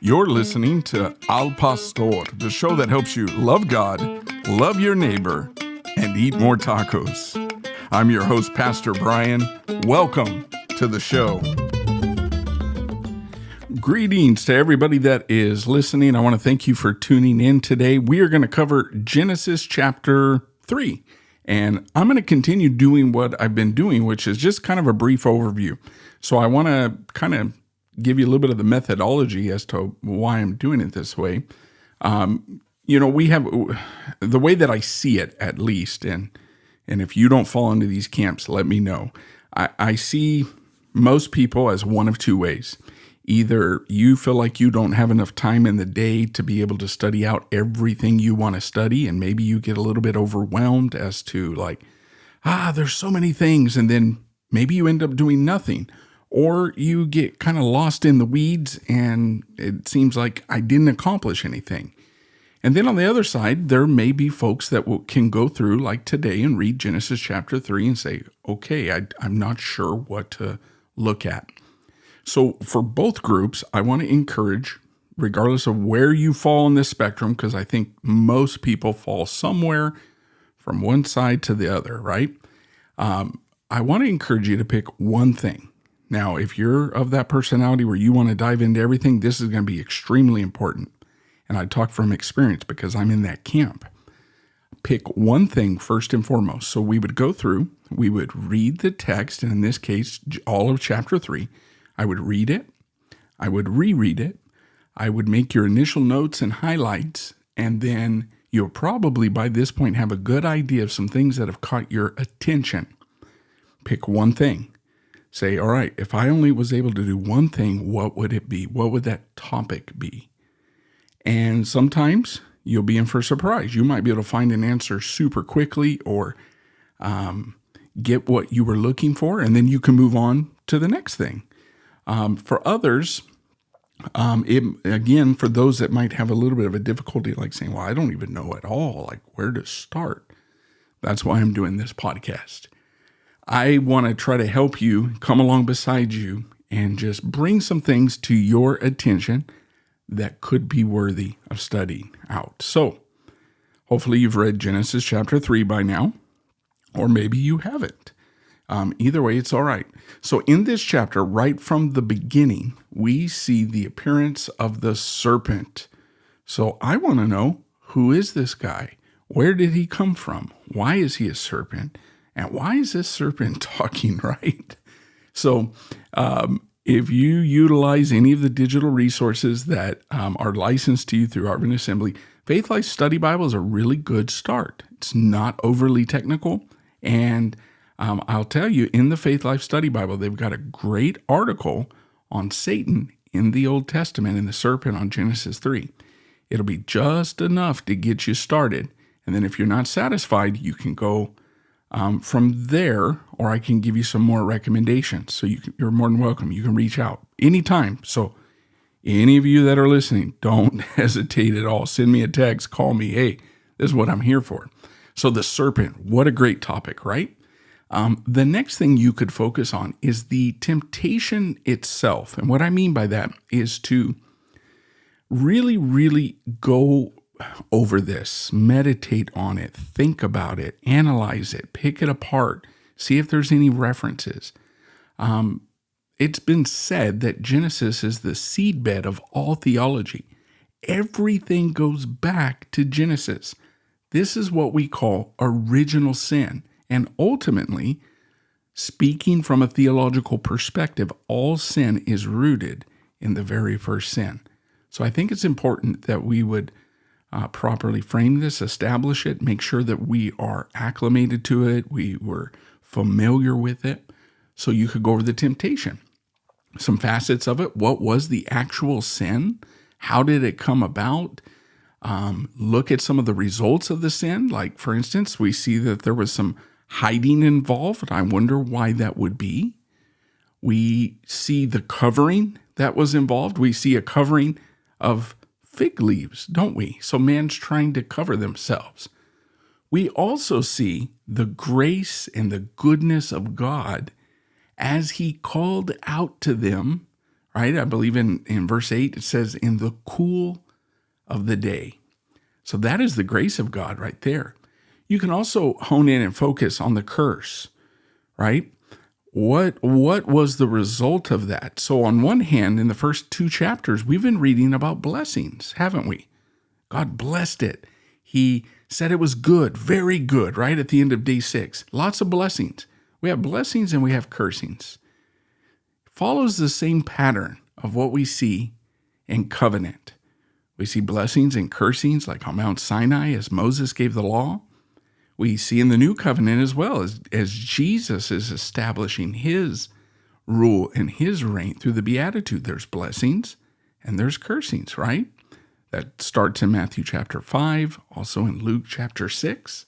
You're listening to Al Pastor, the show that helps you love God, love your neighbor, and eat more tacos. I'm your host, Pastor Brian. Welcome to the show. Greetings to everybody that is listening. I want to thank you for tuning in today. We are going to cover Genesis chapter 3. And I'm going to continue doing what I've been doing, which is just kind of a brief overview. So I want to kind of give you a little bit of the methodology as to why I'm doing it this way. We have the way that I see it, at least, and if you don't fall into these camps, let me know. I see most people as one of two ways. Either you feel like you don't have enough time in the day to be able to study out everything you want to study, and maybe you get a little bit overwhelmed as to there's so many things, and then maybe you end up doing nothing. Or you get kind of lost in the weeds and it seems like I didn't accomplish anything. And then on the other side, there may be folks that can go through like today and read Genesis chapter 3 and say, okay, I'm not sure what to look at. So for both groups, I want to encourage, regardless of where you fall on this spectrum, because I think most people fall somewhere from one side to the other, right? I want to encourage you to pick one thing. Now, if you're of that personality where you want to dive into everything, this is going to be extremely important. And I talk from experience because I'm in that camp. Pick one thing first and foremost. So we would go through, we would read the text, and in this case, all of chapter 3. I would read it, I would reread it, I would make your initial notes and highlights, and then you'll probably by this point have a good idea of some things that have caught your attention. Pick one thing. Say, all right, if I only was able to do one thing, what would it be? What would that topic be? And sometimes you'll be in for a surprise. You might be able to find an answer super quickly or get what you were looking for, and then you can move on to the next thing. For others, again, for those that might have a little bit of a difficulty, like saying, well, I don't even know at all, like where to start. That's why I'm doing this podcast. I want to try to help you, come along beside you, and just bring some things to your attention that could be worthy of studying out. So, hopefully you've read Genesis chapter 3 by now, or maybe you haven't. Either way, it's all right. So in this chapter, right from the beginning, we see the appearance of the serpent. So I want to know, who is this guy? Where did he come from? Why is he a serpent? And why is this serpent talking, right? So if you utilize any of the digital resources that are licensed to you through Arvin Assembly, Faith Life Study Bible is a really good start. It's not overly technical, and I'll tell you, in the Faith Life Study Bible, they've got a great article on Satan in the Old Testament and the serpent on Genesis 3. It'll be just enough to get you started. And then if you're not satisfied, you can go from there, or I can give you some more recommendations. So you're more than welcome. You can reach out anytime. So any of you that are listening, don't hesitate at all. Send me a text, call me. Hey, this is what I'm here for. So the serpent, what a great topic, right? The next thing you could focus on is the temptation itself. And what I mean by that is to really, really go over this, meditate on it, think about it, analyze it, pick it apart, see if there's any references. It's been said that Genesis is the seedbed of all theology. Everything goes back to Genesis. This is what we call original sin. And ultimately, speaking from a theological perspective, all sin is rooted in the very first sin. So I think it's important that we would properly frame this, establish it, make sure that we are acclimated to it, we were familiar with it, so you could go over the temptation. Some facets of it. What was the actual sin? How did it come about? Look at some of the results of the sin. Like, for instance, we see that there was some hiding involved. I wonder why that would be. We see the covering that was involved. We see a covering of fig leaves, don't we? So man's trying to cover themselves. We also see the grace and the goodness of God as he called out to them, right? I believe in verse 8, it says, in the cool of the day. So that is the grace of God right there. You can also hone in and focus on the curse, right? What was the result of that? So on one hand, in the first 2 chapters, we've been reading about blessings, haven't we? God blessed it. He said it was good, very good, right? At the end of day 6. Lots of blessings. We have blessings and we have cursings. It follows the same pattern of what we see in covenant. We see blessings and cursings like on Mount Sinai as Moses gave the law. We see in the new covenant as well as Jesus is establishing his rule and his reign through the Beatitude. There's blessings and there's cursings, right? That starts in Matthew chapter 5, also in Luke chapter 6.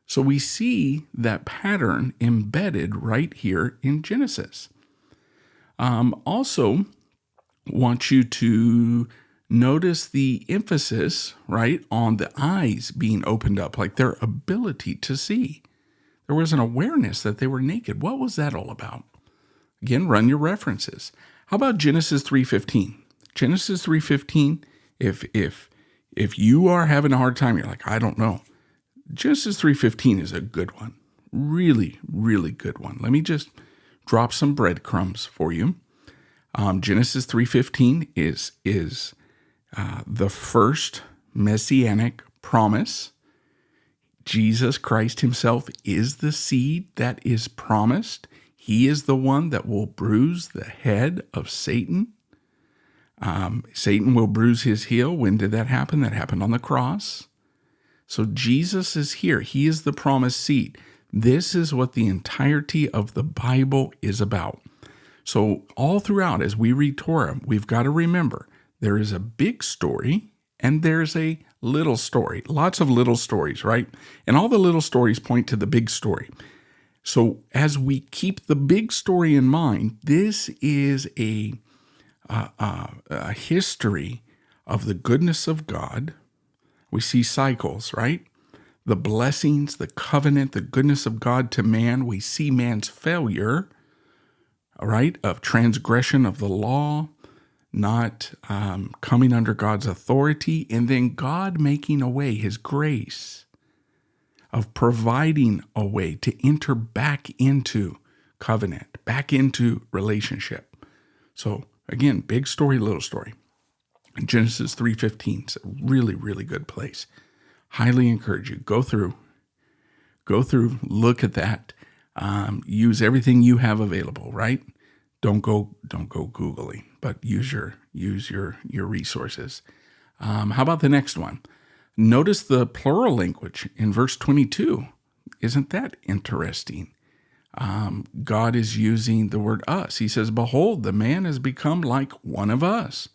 So we see that pattern embedded right here in Genesis. Also, want you to notice the emphasis, right, on the eyes being opened up, like their ability to see. There was an awareness that they were naked. What was that all about? Again, run your references. How about Genesis 3:15? Genesis 3:15, if you are having a hard time, you're like, I don't know. Genesis 3:15 is a good one. Really, really good one. Let me just drop some breadcrumbs for you. Genesis 3:15 is the first messianic promise. Jesus Christ himself is the seed that is promised. He is the one that will bruise the head of Satan. Satan will bruise his heel. When did that happen? That happened on the cross. So Jesus is here. He is the promised seed. This is what the entirety of the Bible is about. So all throughout, as we read Torah, we've got to remember there is a big story and there's a little story. Lots of little stories, right? And all the little stories point to the big story. So as we keep the big story in mind, this is a history of the goodness of God. We see cycles, right? The blessings, the covenant, the goodness of God to man. We see man's failure, right, of transgression of the law, not coming under God's authority, and then God making a way, his grace of providing a way to enter back into covenant, back into relationship. So again, big story, little story. Genesis 3:15 is a really, really good place. Highly encourage you. Go through, look at that. Use everything you have available, right? Don't go Googling, but use your resources. How about the next one? Notice the plural language in verse 22. Isn't that interesting? God is using the word us. He says, behold, the man has become like one of us.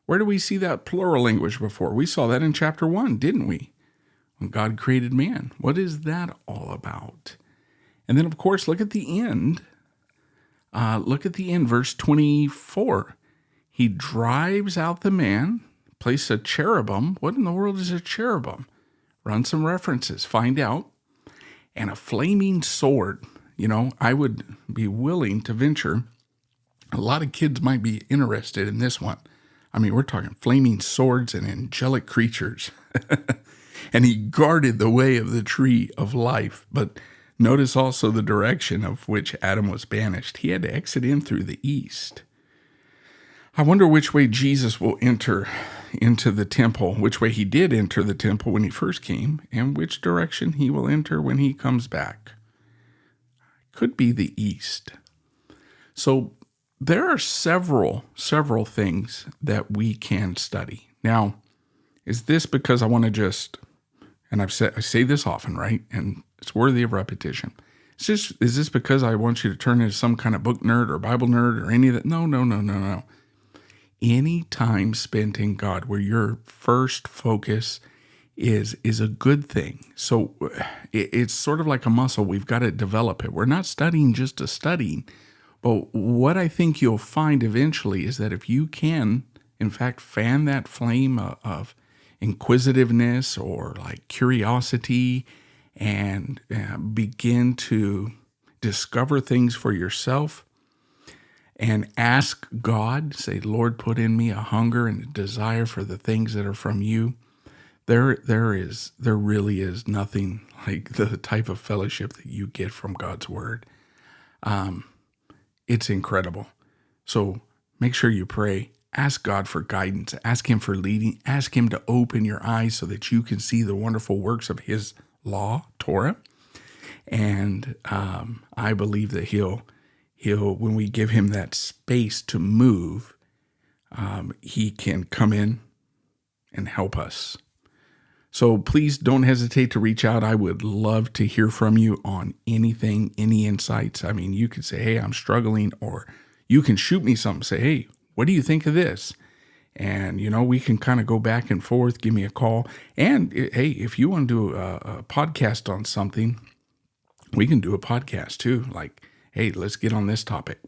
Where do we see that plural language before? We saw that in chapter 1, didn't we? When God created man. What is that all about? And then, of course, look at the end. Verse 24. He drives out the man, place a cherubim. What in the world is a cherubim? Run some references, find out. And a flaming sword. You know, I would be willing to venture. A lot of kids might be interested in this one. I mean, we're talking flaming swords and angelic creatures. And he guarded the way of the tree of life. But notice also the direction of which Adam was banished. He had to exit in through the east. I wonder which way Jesus will enter into the temple, which way he did enter the temple when he first came, and which direction he will enter when he comes back. Could be the east. So there are several things that we can study. Now, is this because I want to just, and I say this often, right? And it's worthy of repetition. Is this because I want you to turn into some kind of book nerd or Bible nerd or any of that? No. Any time spent in God where your first focus is a good thing. So it's sort of like a muscle. We've got to develop it. We're not studying just to study. But what I think you'll find eventually is that if you can, in fact, fan that flame of inquisitiveness or like curiosity and begin to discover things for yourself, and ask God, say, Lord, put in me a hunger and a desire for the things that are from you. There really is nothing like the type of fellowship that you get from God's word. It's incredible. So make sure you pray. Ask God for guidance. Ask him for leading. Ask him to open your eyes so that you can see the wonderful works of his law, Torah. And I believe that he'll, when we give him that space to move, he can come in and help us. So please don't hesitate to reach out. I would love to hear from you on anything, any insights. I mean, you could say, hey, I'm struggling, or you can shoot me something. Say, hey, what do you think of this? And, we can kind of go back and forth. Give me a call. And, hey, if you want to do a podcast on something, we can do a podcast too. Like, hey, let's get on this topic.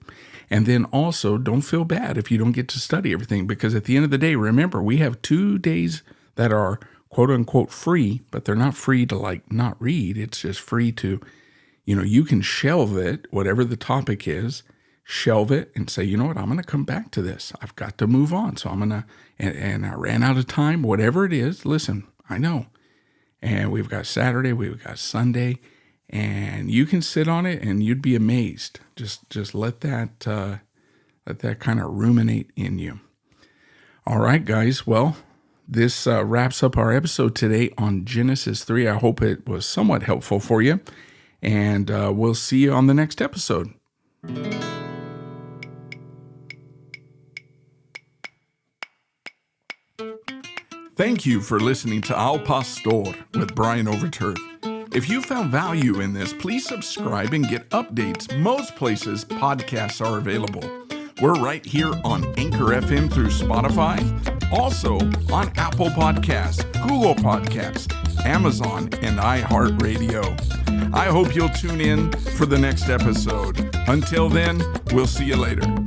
And then also, don't feel bad if you don't get to study everything, because at the end of the day, remember, we have 2 days that are quote unquote free, but they're not free to not read. It's just free to, you can shelve it, whatever the topic is, shelve it and say, you know what, I'm going to come back to this. I've got to move on. So I'm going to, and I ran out of time, whatever it is. Listen, I know. And we've got Saturday, we've got Sunday, and you can sit on it and you'd be amazed. Just let that kind of ruminate in you. All right, guys. Well, this wraps up our episode today on Genesis 3. I hope it was somewhat helpful for you, and we'll see you on the next episode. Thank you for listening to Al Pastor with Brian Overturf. If you found value in this, please subscribe and get updates. Most places podcasts are available. We're right here on Anchor FM through Spotify, also on Apple Podcasts, Google Podcasts, Amazon, and iHeartRadio. I hope you'll tune in for the next episode. Until then, we'll see you later.